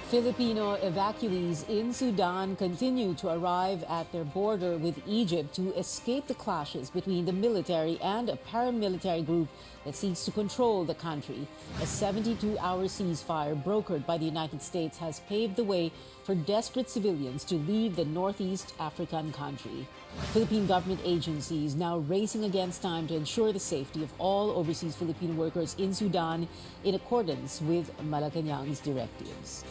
Filipino evacuees in Sudan continue to arrive at their border with Egypt to escape the clashes between the military and a paramilitary group that seeks to control the country. A 72-hour ceasefire brokered by the United States has paved the way for desperate civilians to leave the Northeast African country. Philippine government agencies now racing against time to ensure the safety of all overseas Filipino workers in Sudan in accordance with Malacañang's directives.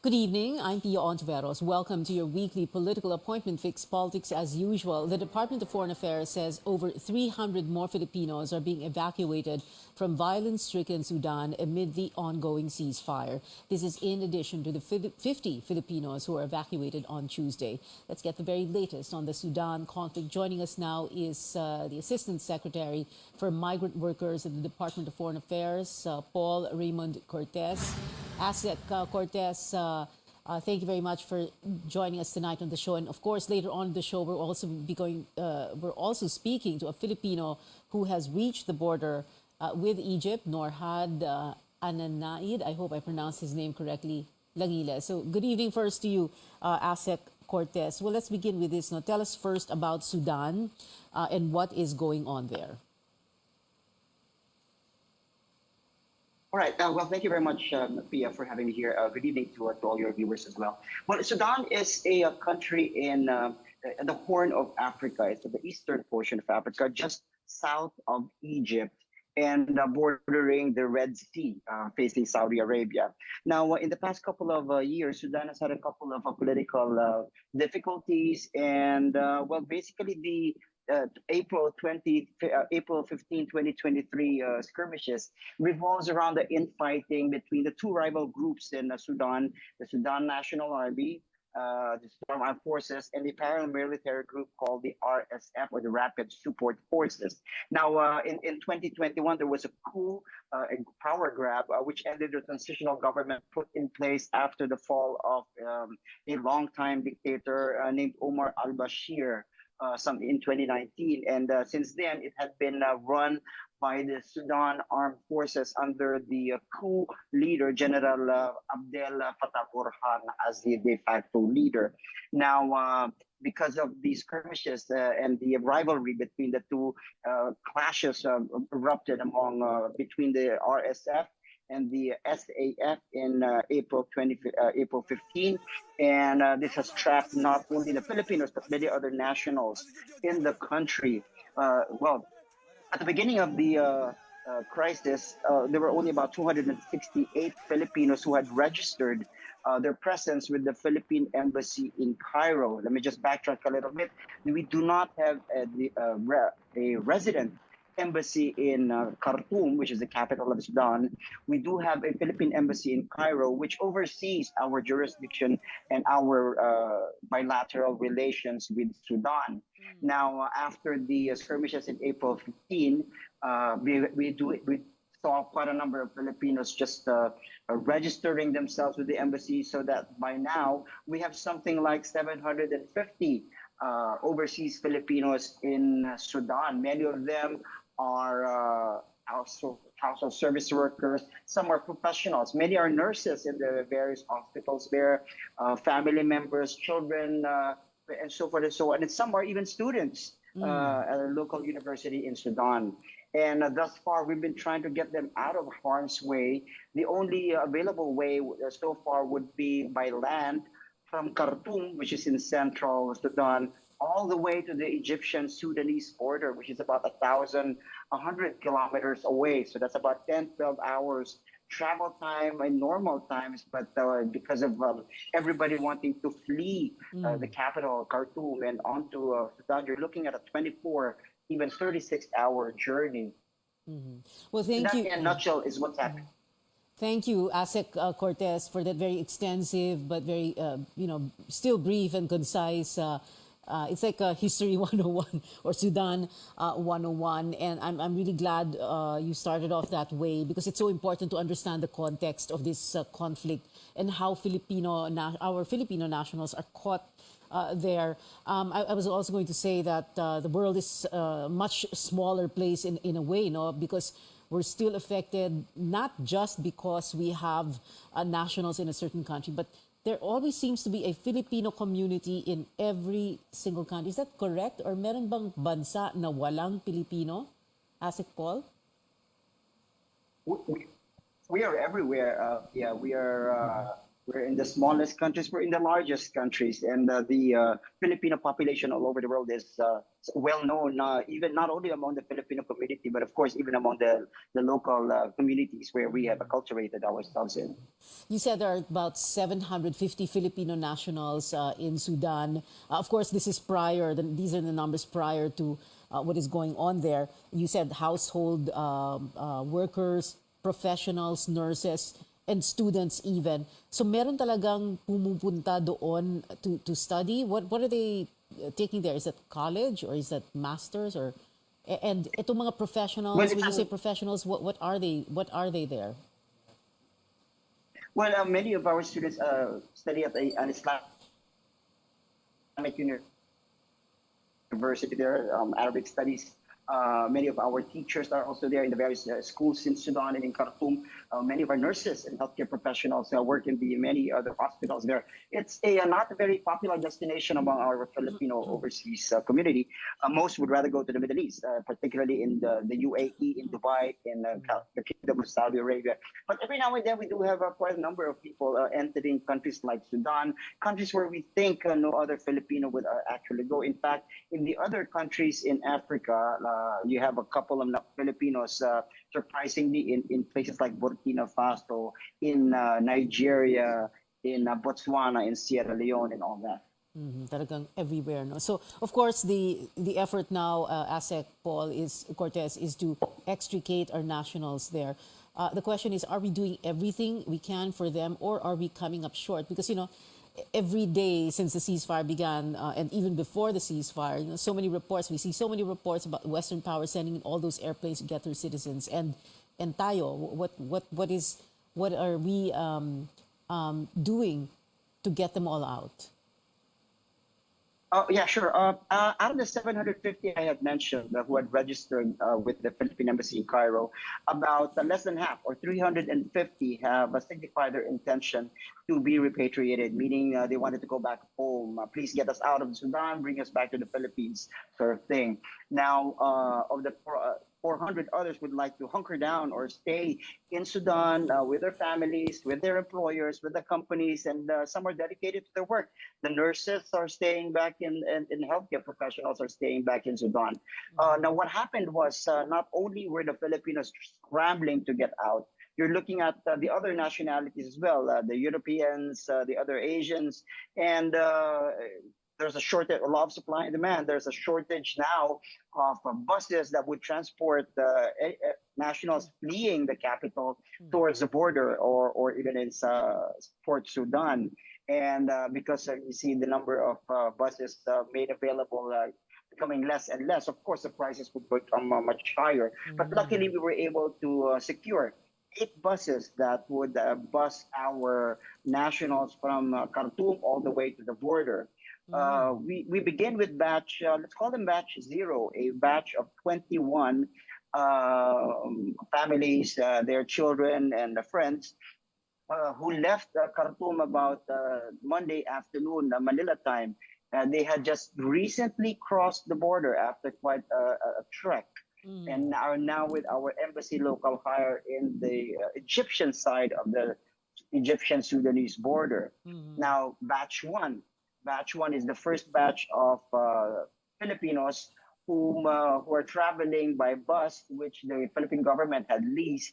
Good evening. I'm Pia Hontiveros. Welcome to your weekly political appointment fix, Politics as usual. The Department of Foreign Affairs says over 300 more Filipinos are being evacuated from violence-stricken Sudan amid the ongoing ceasefire. This is in addition to the 50 Filipinos who were evacuated on Tuesday. Let's get the very latest on the Sudan conflict. Joining us now is the Assistant Secretary for Migrant Workers at the Department of Foreign Affairs, Paul Raymond Cortez. Asek Cortez, thank you very much for joining us tonight on the show. And of course, later on in the show, we're also speaking to a Filipino who has reached the border with Egypt, Norhad Ananaid. I hope I pronounced his name correctly, Langile. So good evening first to you, Asek Cortez. Well, let's begin with this. Now, tell us first about Sudan and what is going on there. All right. Well, thank you very much, Pia, for having me here. Good evening to all your viewers as well. Well, Sudan is a country in the Horn of Africa. It's the eastern portion of Africa, just south of Egypt and bordering the Red Sea, facing Saudi Arabia. Now, in the past couple of years, Sudan has had a couple of political difficulties, and basically the April 15, 2023 skirmishes revolves around the infighting between the two rival groups in Sudan, the Sudan National Army, the Sudan Armed Forces, and the paramilitary group called the RSF, or the Rapid Support Forces. Now, in 2021, there was a coup, a power grab, which ended the transitional government put in place after the fall of a longtime dictator named Omar al-Bashir. Some in 2019, and since then it had been run by the Sudan Armed Forces under the coup leader, General Abdel Fattah Burhan, as the de facto leader. Now, because of these skirmishes and the rivalry between the two, clashes erupted between the RSF and the SAF in April 15, and this has trapped not only the Filipinos but many other nationals in the country. At the beginning of the crisis, there were only about 268 Filipinos who had registered their presence with the Philippine embassy in Cairo. Let me just backtrack a little bit. We do not have a resident embassy in Khartoum, which is the capital of Sudan. We do have a Philippine embassy in Cairo, which oversees our jurisdiction and our bilateral relations with Sudan. Now, after the skirmishes in April 15, we saw quite a number of Filipinos just registering themselves with the embassy, so that by now we have something like 750 overseas Filipinos in Sudan. Many of them are household service workers. Some are professionals. Many are nurses in the various hospitals there, family members, children, and so forth and so on. And some are even students at a local university in Sudan. And thus far, we've been trying to get them out of harm's way. The only available way so far would be by land from Khartoum, which is in central Sudan, all the way to the Egyptian-Sudanese border, which is about 1,100 kilometers away. So that's about 10, 12 hours travel time in normal times. But because of everybody wanting to flee the capital, Khartoum, and onto Sudan, you're looking at a 24, even 36-hour journey. Well, thank you. That, in a nutshell, is what's happening. Thank you, Asek Cortez, for that very extensive but very, still brief and concise. It's like a History 101 or Sudan 101. And I'm really glad you started off that way because it's so important to understand the context of this conflict and how our Filipino nationals are caught there. I was also going to say that the world is a much smaller place in a way, no, because we're still affected not just because we have nationals in a certain country, but there always seems to be a Filipino community in every single country. Is that correct? Or meron bang bansa na walang Pilipino? Asik Paul? we, we are everywhere. Yeah, we're in the smallest countries. We're in the largest countries, and the Filipino population all over the world is well known. Even not only among the Filipino community, but of course even among the local communities where we have acculturated ourselves in. You said there are about 750 Filipino nationals in Sudan. Of course, this is these are the numbers prior to what is going on there. You said household workers, professionals, nurses, and students even. So meron talagang pumupunta doon to study. What are they taking there? Is that college or is that masters or and itong mga Well, professionals, when you say professionals, what are they? What are they there? many of our students study at an Islamic university there, Arabic studies. Many of our teachers are also there in the various schools in Sudan and in Khartoum. Many of our nurses and healthcare professionals work in the many other hospitals there. It's not a very popular destination among our Filipino overseas community. Most would rather go to the Middle East, particularly in the UAE, in Dubai, in the Kingdom of Saudi Arabia. But every now and then we do have quite a number of people entering countries like Sudan, countries where we think no other Filipino would actually go. In fact, in the other countries in Africa, you have a couple of Filipinos, surprisingly, in places like Burkina Faso, in Nigeria, in Botswana, in Sierra Leone, and all that. Talagang everywhere, no? So, of course, the effort now, ASEC, Cortez, is to extricate our nationals there. The question is, are we doing everything we can for them, or are we coming up short? Because, every day since the ceasefire began, and even before the ceasefire, we see so many reports about Western powers sending in all those airplanes to get their citizens. And tayo, what are we doing to get them all out? Oh, yeah, sure. Out of the 750 I had mentioned who had registered with the Philippine Embassy in Cairo, about less than half, or 350, have signified their intention to be repatriated, meaning they wanted to go back home. Please get us out of Sudan, bring us back to the Philippines, sort of thing. Now, of the 400 others would like to hunker down or stay in Sudan with their families, with their employers, with the companies, and some are dedicated to their work. The nurses are staying back in healthcare professionals are staying back in Sudan. Now, what happened was not only were the Filipinos scrambling to get out, you're looking at the other nationalities as well, the Europeans, the other Asians, and there's a shortage, a lot of supply and demand. There's a shortage now of buses that would transport nationals fleeing the capital towards the border or even in Port Sudan. And because you see the number of buses made available becoming less and less, of course, the prices would become much higher. But luckily, we were able to secure 8 buses that would bus our nationals from Khartoum all the way to the border. We begin with batch, let's call them batch 0, a batch of 21 families, their children and friends who left Khartoum about Monday afternoon, Manila time. They had just recently crossed the border after quite a trek. And are now with our embassy local hire in the Egyptian side of the Egyptian Sudanese border. Now, batch one is the first batch of Filipinos who are traveling by bus, which the Philippine government had leased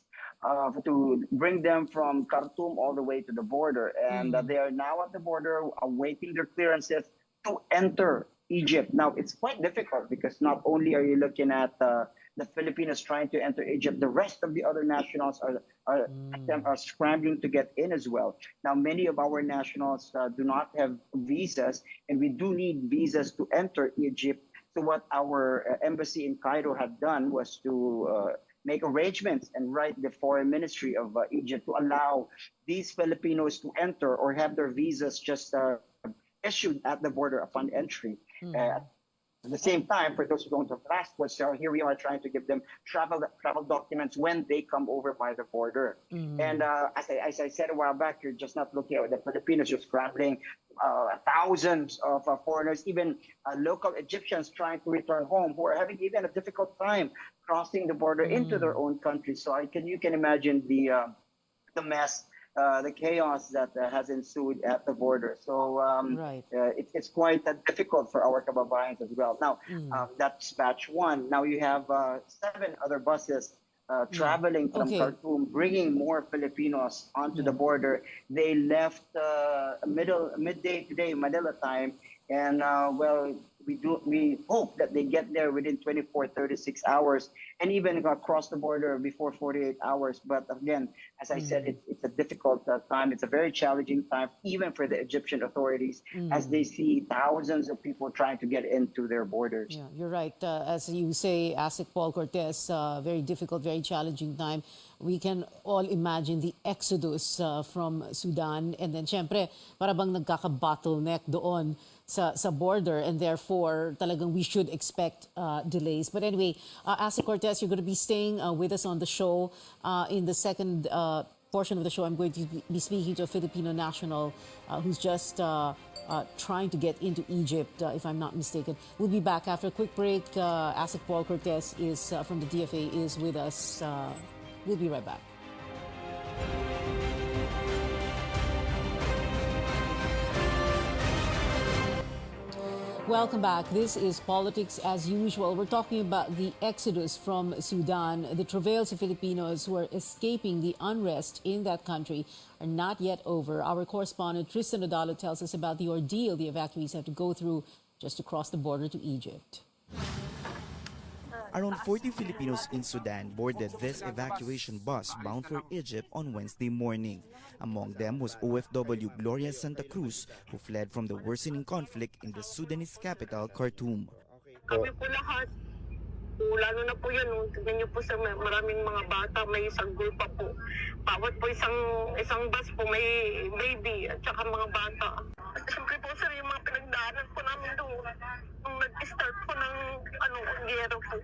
to bring them from Khartoum all the way to the border. And they are now at the border awaiting their clearances to enter Egypt. Now, it's quite difficult because not only are you looking at the Filipinos trying to enter Egypt, the rest of the other nationals are scrambling to get in as well. Now, many of our nationals do not have visas, and we do need visas to enter Egypt. So what our embassy in Cairo had done was to make arrangements and write the foreign ministry of Egypt to allow these Filipinos to enter or have their visas just issued at the border upon entry. At the same time, for those who don't have passports, so here we are trying to give them travel documents when they come over by the border. And as I said a while back, you're just not looking at the Filipinos, you're scrambling thousands of foreigners, even local Egyptians trying to return home, who are having even a difficult time crossing the border into their own country. So you can imagine the mess, the chaos that has ensued at the border. So it's quite difficult for our kababayans as well. Now, that's batch one. Now you have 7 other buses traveling from Khartoum, bringing more Filipinos onto the border. They left midday today, Manila time, and we hope that they get there within 24, 36 hours, and even cross the border before 48 hours. But again, as I said, it's a difficult time. It's a very challenging time, even for the Egyptian authorities, as they see thousands of people trying to get into their borders. Yeah, you're right. As you say, ASIC Paul Cortez, very difficult, very challenging time. We can all imagine the exodus from Sudan, and then syempre, para bang nagkaka-bottleneck doon sa border, and therefore talagang we should expect delays. But anyway, ASIC Cortez, you're going to be staying with us on the show. In the second portion of the show, I'm going to be speaking to a Filipino national who's just trying to get into Egypt, if I'm not mistaken. We'll be back after a quick break. ASIC Paul Cortez is from the DFA is with us. We'll be right back. Welcome back. This is Politics as Usual. We're talking about the exodus from Sudan. The travails of Filipinos who are escaping the unrest in that country are not yet over. Our correspondent Tristan Odalo tells us about the ordeal the evacuees have to go through just to cross the border to Egypt. Around 40 Filipinos in Sudan boarded this evacuation bus bound for Egypt on Wednesday morning. Among them was OFW Gloria Santa Cruz, who fled from the worsening conflict in the Sudanese capital, Khartoum. Kami po lahat, lalo na po yun, tignan niyo po sa maraming mga bata, may sanggol pa po. Bawat po isang bus po may baby at saka mga bata. At siyempre po sir, yung mga pinagdaanan po namin doon, nung nag-start po ng giyero po.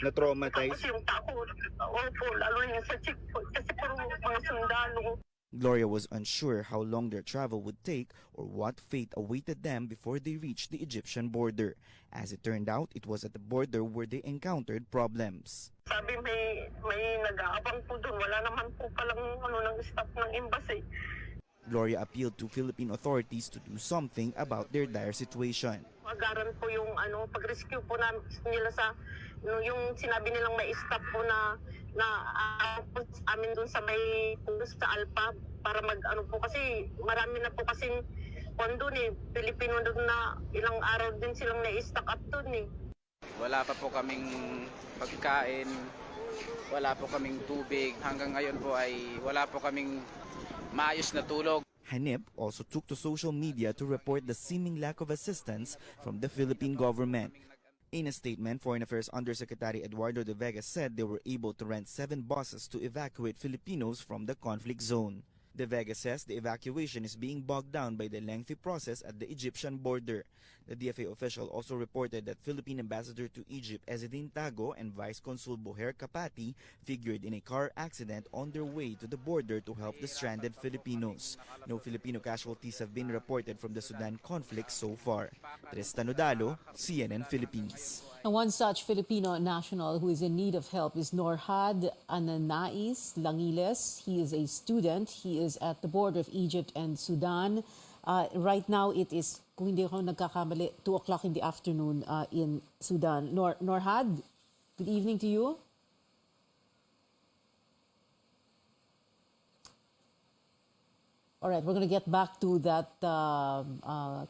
Na-traumatize? Tapos yung takot, opo, lalo yung sa checkpoint, kasi po mga sundalo. Gloria was unsure how long their travel would take or what fate awaited them before they reached the Egyptian border. As it turned out, it was at the border where they encountered problems. Sabi may nag-aabang po doon, wala naman po palang ng staff ng embassy. Gloria appealed to Philippine authorities to do something about their dire situation. Agaran po yung pag-rescue po nila sa yung sinabi nilang may staff po na amin doon sa may sa Alpa para po kasi marami na po kasing doon Filipino doon na ilang araw din silang na-stack up doon Wala pa po kaming pagkain, wala po kaming tubig. Hanggang ngayon po ay wala po kaming maayos na tulog. Hanip also took to social media to report the seeming lack of assistance from the Philippine government. In a statement, Foreign Affairs Undersecretary Eduardo De Vega said they were able to rent 7 buses to evacuate Filipinos from the conflict zone. De Vega says the evacuation is being bogged down by the lengthy process at the Egyptian border. The DFA official also reported that Philippine Ambassador to Egypt Ezedin Tago and Vice Consul Boher Kapati figured in a car accident on their way to the border to help the stranded Filipinos. No Filipino casualties have been reported from the Sudan conflict so far. Tristan Odalo, CNN Philippines. And one such Filipino national who is in need of help is Norhad Ananais Langiles. He is a student. He is at the border of Egypt and Sudan. Right now, it is, kung hindi ako nagkakamali, 2 o'clock in the afternoon in Sudan. Norhad, good evening to you. All right, we're going to get back to that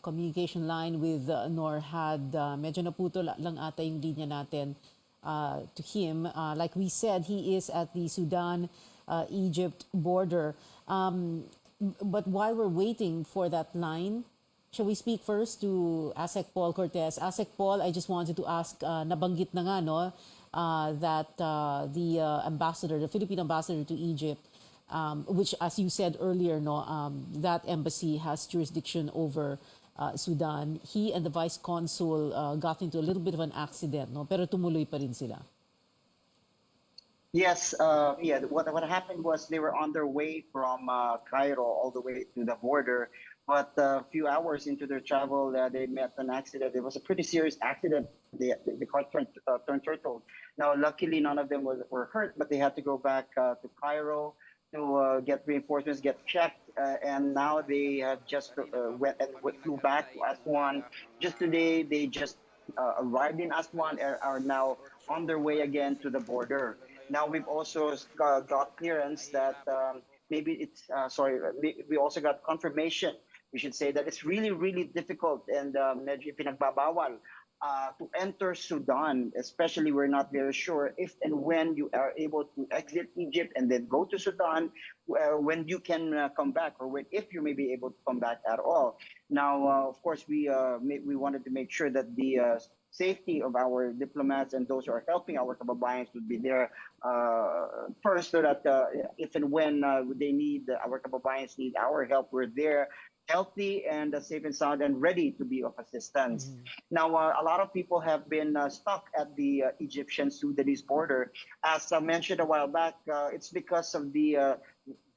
communication line with Norhad. Medyo naputo lang ata yung linya natin to him. Like we said, he is at the Sudan-Egypt border. But while we're waiting for that line, shall we speak first to ASEC Paul Cortez? ASEC Paul, I just wanted to ask, nabanggit na nga, no, that the ambassador, the Philippine ambassador to Egypt, which, as you said earlier, no, that embassy has jurisdiction over Sudan. He and the vice consul got into a little bit of an accident, no, pero tumuloy pa rin sila. Yes, yeah. What happened was they were on their way from Cairo all the way to the border, but a few hours into their travel, they met an accident. It was a pretty serious accident. The car turned turtle. Now, luckily, none of them were hurt, but they had to go back to Cairo to get reinforcements, get checked, and now they have just flew back to Aswan. Just today, they just arrived in Aswan and are now on their way again to the border. Now we've also got clearance that maybe it's we also got confirmation. We should say that it's really, really difficult and medyo pinagbabawal to enter Sudan. Especially, we're not very sure if and when you are able to exit Egypt and then go to Sudan, when you can come back, or if you may be able to come back at all. Now, of course, we wanted to make sure that the safety of our diplomats and those who are helping our kababayans would be there first, so that if and when they need, our kababayans need our help, we're there, healthy and safe and sound and ready to be of assistance. Now, a lot of people have been stuck at the Egyptian-Sudanese border. As I mentioned a while back, it's because of the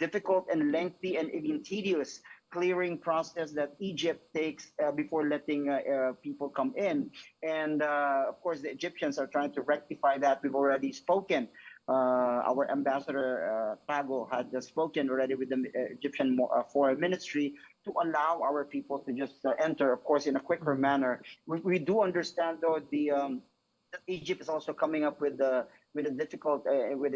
difficult and lengthy and even tedious clearing process that Egypt takes before letting people come in. And of course, the Egyptians are trying to rectify that. We've already spoken. Our ambassador, Tago, had spoken already with the Egyptian Foreign Ministry to allow our people to just enter, of course, in a quicker manner. We do understand, though, that Egypt is also coming up with a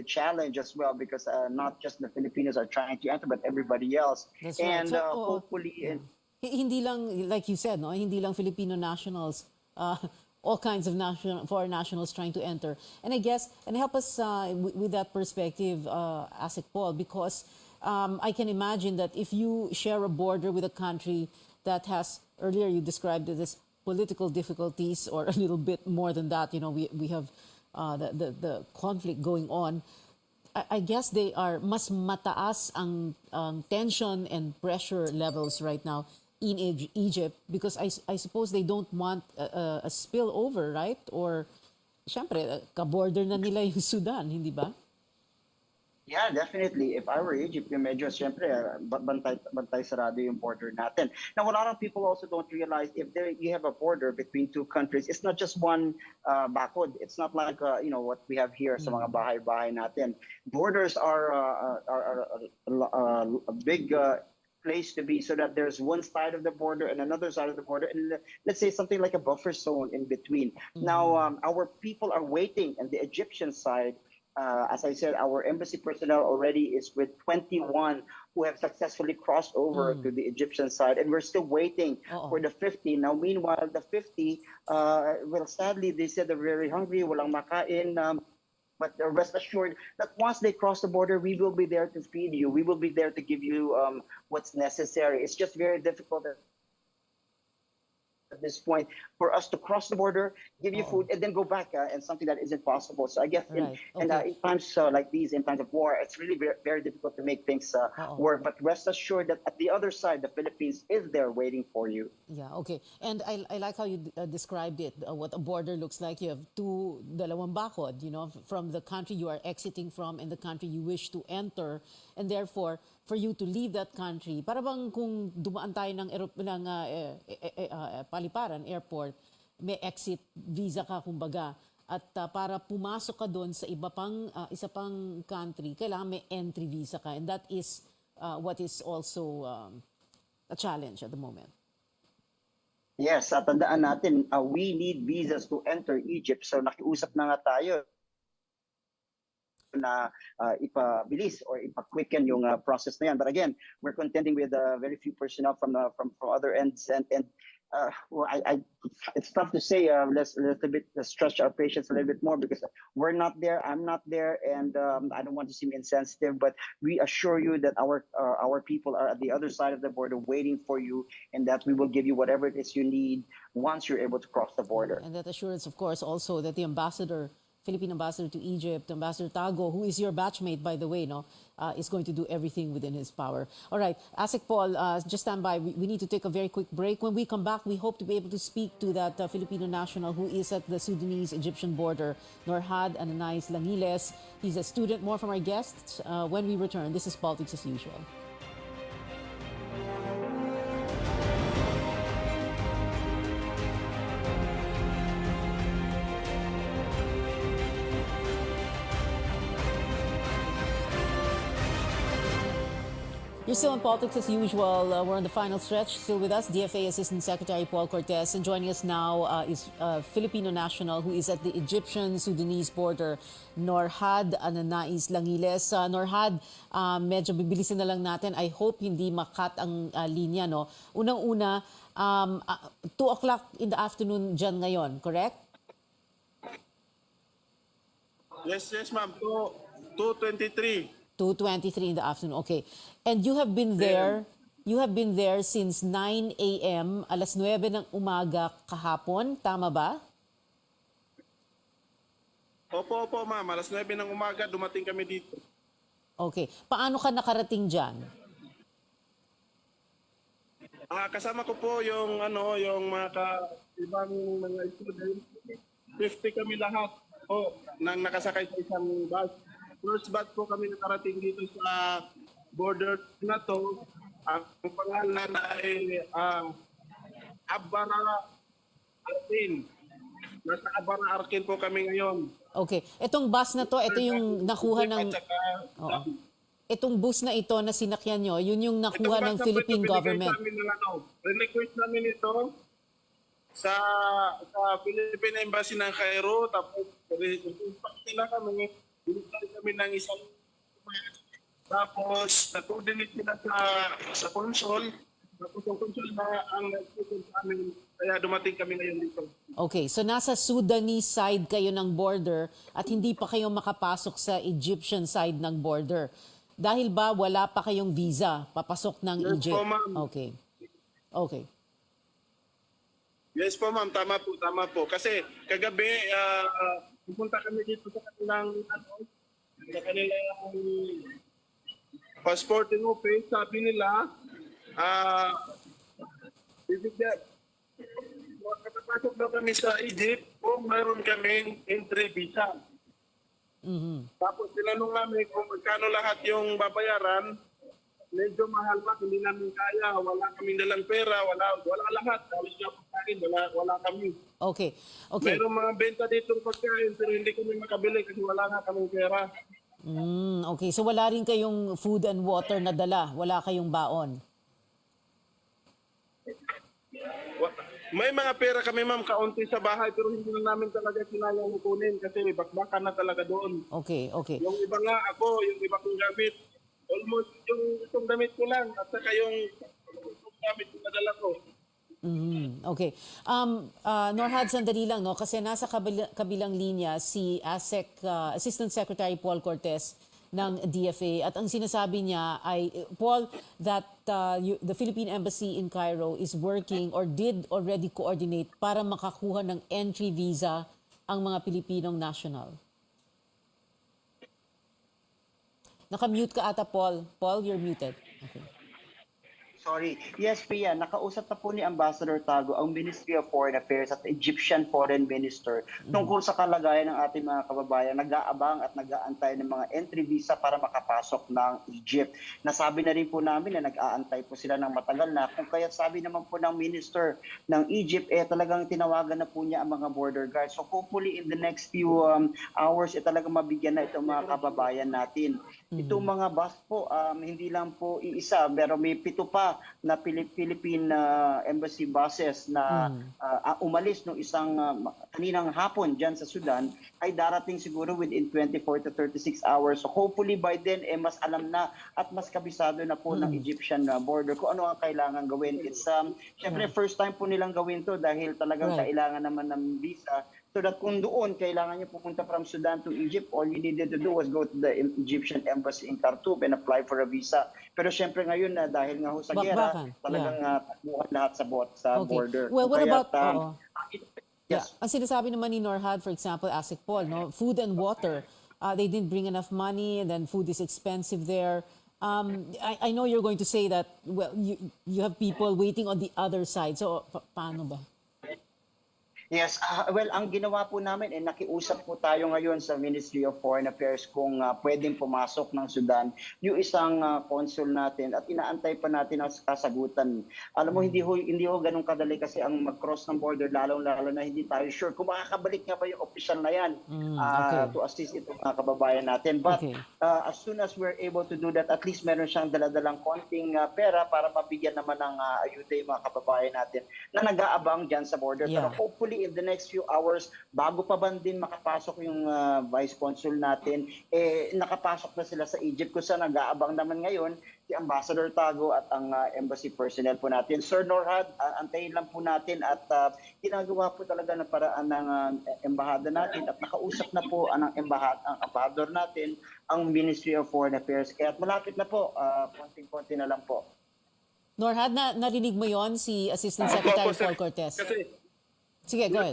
challenge as well, because not just the Filipinos are trying to enter, but everybody else. That's and right. So, hopefully, yeah. Hindi lang, like you said, no, hindi lang Filipino nationals, all kinds of foreign nationals trying to enter. And I guess, and help us with that perspective, ASEC Paul, because I can imagine that if you share a border with a country that has, earlier you described it as political difficulties, or a little bit more than that, you know, we have the conflict going on. I guess they are mas mataas ang tension and pressure levels right now in Egypt, because I suppose they don't want a spillover, right? Or, syempre, ka-border na nila yung Sudan, hindi ba? Yeah, definitely. If I were Egypt, yung medyo, siyempre, bantay sarado yung border natin. Now, a lot of people also don't realize, if you have a border between two countries, it's not just one bakod. It's not like, what we have here sa mga bahay-bahay natin. Borders are a big place to be, so that there's one side of the border and another side of the border, and let's say something like a buffer zone in between. Now, our people are waiting on the Egyptian side. As I said, our embassy personnel already is with 21 who have successfully crossed over to the Egyptian side, and we're still waiting for the 50. Now, meanwhile, the 50, well, sadly, they said they're very hungry, walang makain, but rest assured that once they cross the border, we will be there to feed you. We will be there to give you what's necessary. It's just very difficult at this point for us to cross the border, give you food, and then go back, and something that isn't possible. So I guess in times like these, in times of war, it's really very, very difficult to make things work. But rest assured that at the other side, the Philippines is there waiting for you. Yeah, okay. And I like how you described it, what a border looks like. You have dalawang bakod, from the country you are exiting from and the country you wish to enter. And therefore, for you to leave that country, para bang kung dumaan tayo ng paliparan, airport, may exit visa ka, kumbaga. At para pumasok ka doon sa isa pang country, kailangan may entry visa ka. And that is what is also a challenge at the moment. Yes, tandaan natin, we need visas to enter Egypt. So nakiusap na nga tayo na ipabilis or ipa-quicken yung process na yan. But again, we're contending with very few personnel from other ends, and well, it's tough to say. Let's stretch our patience a little bit more because we're not there. I'm not there, and I don't want to seem insensitive, but we assure you that our people are at the other side of the border waiting for you, and that we will give you whatever it is you need once you're able to cross the border. And that assurance, of course, also that the Philippine ambassador to Egypt, Ambassador Tago, who is your batchmate, by the way, is going to do everything within his power. All right, Asik Paul, just stand by. We need to take a very quick break. When we come back, we hope to be able to speak to that Filipino national who is at the Sudanese-Egyptian border, Norhad Ananais Langiles. He's a student. More from our guests when we return. This is Politics as Usual. You're still in Politics as Usual. We're on the final stretch. Still with us, DFA Assistant Secretary Paul Cortez. And joining us now is Filipino national who is at the Egyptian-Sudanese border, Norhad Ananais Langiles. Norhad, medyo bibilisin na lang natin. I hope hindi makat ang linya. No? Unang-una, 2 o'clock in the afternoon dyan ngayon, correct? Yes, ma'am. 2:23. 2:23 in the afternoon. Okay. And you have been there. You have been there since 9 a.m. alas 9 ng umaga kahapon, tama ba? Opo, ma'am. Alas 9 ng umaga dumating kami dito. Okay. Paano ka nakarating diyan? Kasama ko po yung ibang mga student. 50 kami lahat po nang nakasakay sa isang bus. First batch po kami nakarating dito sa border na to. Ang pangalan ay Abara Arkin. Nasa Abara Arkin po kami ngayon. Okay. Itong bus na to, ito yung nakuha ng... Oo. Itong bus na ito na sinakyan nyo, yun yung nakuha ng Philippine government. Relinquish namin ito sa Philippine Embassy ng Cairo. Tapos, nila kami. Binigyan kami ng isang tapos na-coordinate nila sa consul. Tapos ang consul na ang nag-coordinate sa amin, kaya dumating kami ngayon dito. Okay, so nasa Sudanese side kayo ng border at hindi pa kayo makapasok sa Egyptian side ng border. Dahil ba wala pa kayong visa papasok ng Yes Egypt? po, ma'am. Okay. Yes po, ma'am. Tama po. Kasi kagabi, pupunta kami dito sa kanilang passporting office. Sabi nila, bibigyan, makapasok daw kami sa Egypt kung mayroon kaming entry visa. Tapos tinanong namin kung magkano lahat yung babayaran. Medyo mahal pa, hindi namin kaya. Wala kaming dalang pera, wala lahat. Wala kami. Okay. Mayroong mga benta dito pagkain pero hindi kami makabili kasi wala nga kaming pera. Okay, so wala rin kayong food and water na dala? Wala kayong baon? May mga pera kami, ma'am, kaunti sa bahay pero hindi na namin talaga sinayang kunin kasi may bakbakan na talaga doon. Okay. Yung iba nga ako, yung iba kong gamit, almost yung itong damit ko lang at saka yung gamit ko nadala ko. Okay. Norhad, sandali lang, no? Kasi nasa kabilang linya si Assistant Secretary Paul Cortez ng DFA. At ang sinasabi niya ay, Paul, that the Philippine Embassy in Cairo is working or did already coordinate para makakuha ng entry visa ang mga Pilipinong national. Naka-mute ka ata, Paul. Paul, you're muted. Okay. Sorry. Yes, Pia, nakausap na po ni Ambassador Tago ang Ministry of Foreign Affairs at Egyptian Foreign Minister tungkol sa kalagayan ng ating mga kababayan nag-aabang at nag-aantay ng mga entry visa para makapasok ng Egypt. Nasabi na rin po namin na nag-aantay po sila ng matagal na, kung kaya sabi naman po ng Minister ng Egypt, talagang tinawagan na po niya ang mga border guards. So hopefully in the next few hours, talagang mabigyan na itong mga kababayan natin. Itong mga bus po, hindi lang po iisa, pero may 7 pa pa na Philippine embassy buses na umalis nung isang kaninang hapon dyan sa Sudan ay darating siguro within 24 to 36 hours. So hopefully by then mas alam na at mas kabisado na po ng Egyptian border kung ano ang kailangan gawin. It's syempre first time po nilang gawin to dahil talagang kailangan naman ng visa. So that kung doon kailangan niyo pupunta from Sudan to Egypt, all you needed to do was go to the Egyptian embassy in Khartoum and apply for a visa. Pero syempre ngayon na dahil nga ho sa gera, talagang takbuhan lahat sa border. Well, what Kaya, about yes. Ang sinasabi naman ni Norhad, for example, ASIC Paul, no, food and water, they didn't bring enough money and then food is expensive there. I know you're going to say that, well, you have people waiting on the other side. So, paano ba? Yes, well, ang ginawa po namin, nakiusap po tayo ngayon sa Ministry of Foreign Affairs kung pwedeng pumasok ng Sudan yung isang consul natin at inaantay pa natin ang kasagutan. Alam mo, hindi ho ganun kadali kasi ang mag-cross ng border, lalo na hindi tayo sure kung makakabalik nga ba yung official na yan to assist itong mga kababayan natin. But as soon as we're able to do that, at least meron siyang daladalang konting pera para mabigyan naman ng ayuda yung mga kababayan natin na nag-aabang dyan sa border. Pero hopefully, in the next few hours, bago pa ban din makapasok yung vice consul natin, nakapasok na sila sa Egypt kung saan nag-aabang naman ngayon si Ambassador Tago at ang embassy personnel po natin. Sir Norhad, antayin lang po natin at ginagawa po talaga ng paraan ng embahada natin at nakausap na po ang embahador natin, ang Ministry of Foreign Affairs. Kaya malapit na po, konting-konti na lang po. Norhad, narinig mo yon si Assistant Secretary Paul Cortez? Sige, go ahead.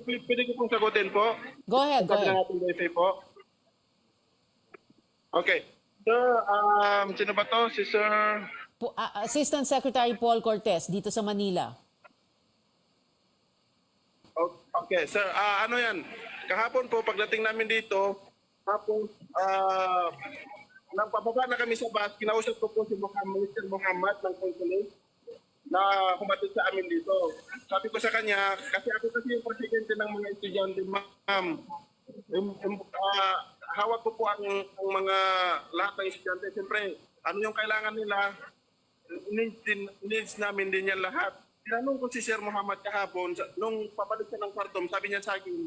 Pwede ko pong sagutin po? Go ahead. Po. Okay. Sir, sino ba to? Si Sir... Assistant Secretary Paul Cortez, dito sa Manila. Okay, sir. Ano yan? Kahapon po, pagdating namin dito, tapos nang pababa na kami sa bus, kinausap ko po si Mr. Muhammad ng consulate na kumatid sa amin dito. Sabi ko sa kanya, kasi ako kasi yung presidente ng mga estudyante, ma'am. Hawak ko po ang mga lahat ng estudyante. Siyempre, ano yung kailangan nila, needs namin din yan lahat. Tinanong ko si Sir Muhammad kahapon, nung pabalik siya ng Khartoum, sabi niya sa akin,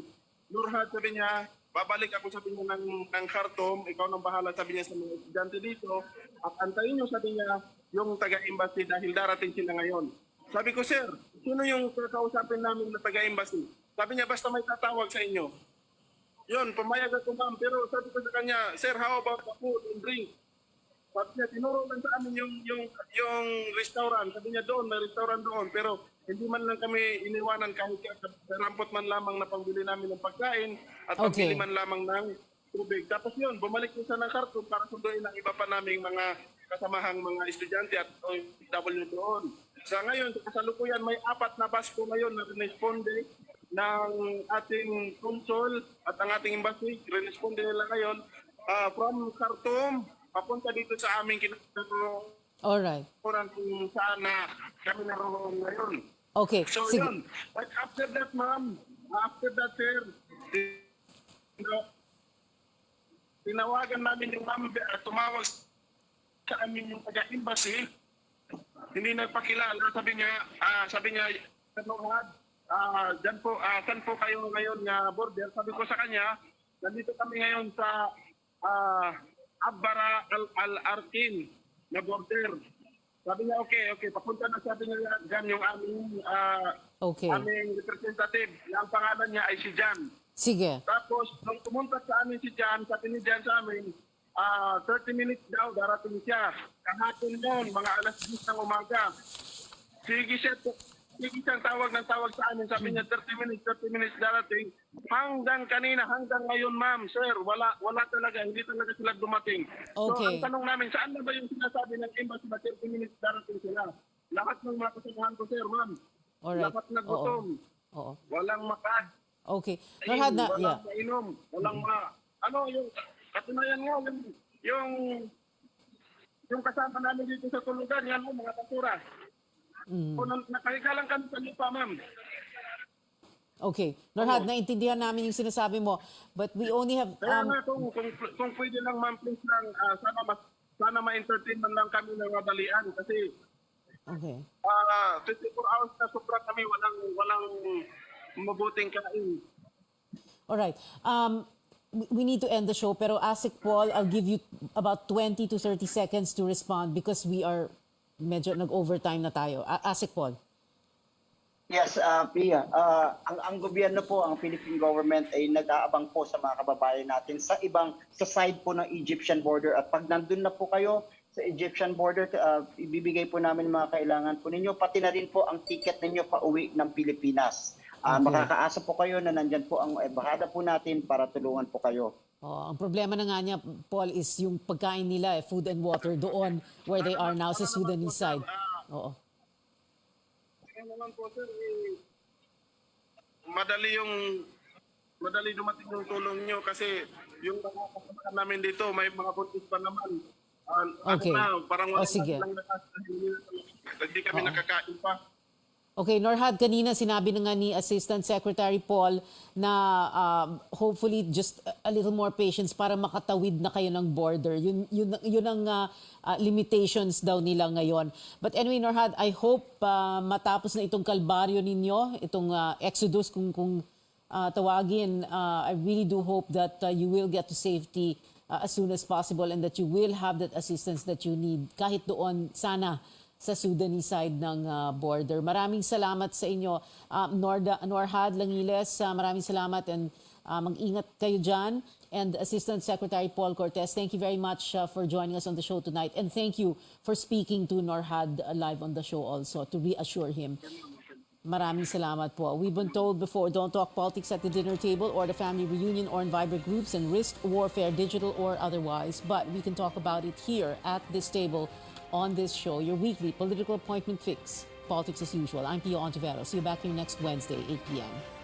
Norhad, sabi niya, babalik ako, sabi niya, ng Khartoum, ikaw nang bahala, sabi niya sa mga estudyante dito, at antayin niyo, sabi niya, yung taga-embassy dahil darating sila ngayon. Sabi ko, sir, sino yung kakausapin namin na taga-embassy? Sabi niya, basta may tatawag sa inyo. Yun, pumayag ako, ma'am. Pero sabi ko sa kanya, sir, how about the food and drink? Sabi niya, tinuro lang sa amin yung restaurant. Sabi niya, doon, may restaurant doon. Pero hindi man lang kami iniwanan kahit rampot man lamang na pangbili namin ng pagkain at pangbili man lamang ng tubig. Tapos yun, bumalik siya ng Khartoum para sunduin ang iba pa naming mga kasamahang mga estudyante at OFW doon. Sa ngayon, sa kasalukuyan, may 4 na bus po ngayon na responde ng ating consul at ang ating embassy. Responde nila ngayon from Khartoum papunta dito sa aming kinakaroon. Alright. Kung saan na kami naroon ngayon. Okay. So yun. But after that, ma'am, after that, sir, tinawagan namin yung ma'am, tumawag sa amin yung taga-embassy, hindi nagpakilala. Sabi niya, dyan po, saan po kayo ngayon nga border? Sabi ko sa kanya, nandito kami ngayon sa Abbara al-Arkin na border. Sabi niya, okay, papunta na, sabi niya, dyan yung aming representative. Ang pangalan niya ay si Jan. Sige. Tapos, nung pumunta sa amin si Jan, sabi ni Jan sa amin, 30 minutes daw, darating siya. Kahapon noon, mga alas 10 ng umaga. Sige siyang tawag sa amin. Sabi niya, 30 minutes darating. Hanggang kanina, hanggang ngayon, ma'am, sir, wala talaga, hindi talaga sila dumating. Okay. So, ang tanong namin, saan na ba yung sinasabi ng embassy na 30 minutes darating sila? Lahat ng mga kasamahan ko, sir, ma'am. Alright. Lahat na gutom. Oo. Walang makad. Okay. Norhad na, walang mainom. Walang yung katunayan nga, yung kasama namin dito sa tulugan, yan mo, mga basura. Nakahiga lang kami sa lupa, ma'am. Okay. Norhad, naintindihan namin yung sinasabi mo. But we only have... Kaya nga, kung pwede lang, ma'am, please lang, sana sana ma-entertain man lang kami ng madalian kasi Okay. 24 hours na sobra kami walang mabuting kain. All right. We need to end the show, pero Asik Paul, I'll give you about 20 to 30 seconds to respond because we are medyo nag-overtime na tayo. Asik Paul. Yes, Pia. Ang gobyerno po, ang Philippine government ay nag-aabang po sa mga kababayan natin sa side po ng Egyptian border. At pag nandun na po kayo sa Egyptian border, ibibigay po namin mga kailangan po ninyo, pati na rin po ang ticket ninyo pa uwi ng Pilipinas. Okay. Makakaasa po kayo na nandyan po ang embahada po natin para tulungan po kayo. Ang problema na nga niya, Paul, is yung pagkain nila, food and water doon where they are now sa Sudanese side. Oo. Kaya naman po sir, madali dumating yung tulong nyo kasi yung mga kasama namin dito, may mga buntis pa naman. Okay. Parang sige. Hindi kami nakakain pa. Okay, Norhad, kanina sinabi na nga ni Assistant Secretary Paul na hopefully just a little more patience para makatawid na kayo ng border. Yun ang limitations daw nila ngayon. But anyway, Norhad, I hope matapos na itong kalbaryo ninyo, itong exodus kung tawagin, I really do hope that you will get to safety as soon as possible and that you will have that assistance that you need kahit doon sana sa Sudanese side ng border. Maraming salamat sa inyo. Norhad Langiles, maraming salamat and mag-ingat kayo dyan. And Assistant Secretary Paul Cortez, thank you very much for joining us on the show tonight. And thank you for speaking to Norhad live on the show also to reassure him. Maraming salamat po. We've been told before, don't talk politics at the dinner table or the family reunion or in vibrant groups and risk warfare, digital or otherwise. But we can talk about it here at this table on this show, your weekly political appointment fix, politics as usual. I'm Pia Hontiveros. See you back here next Wednesday, 8 p.m.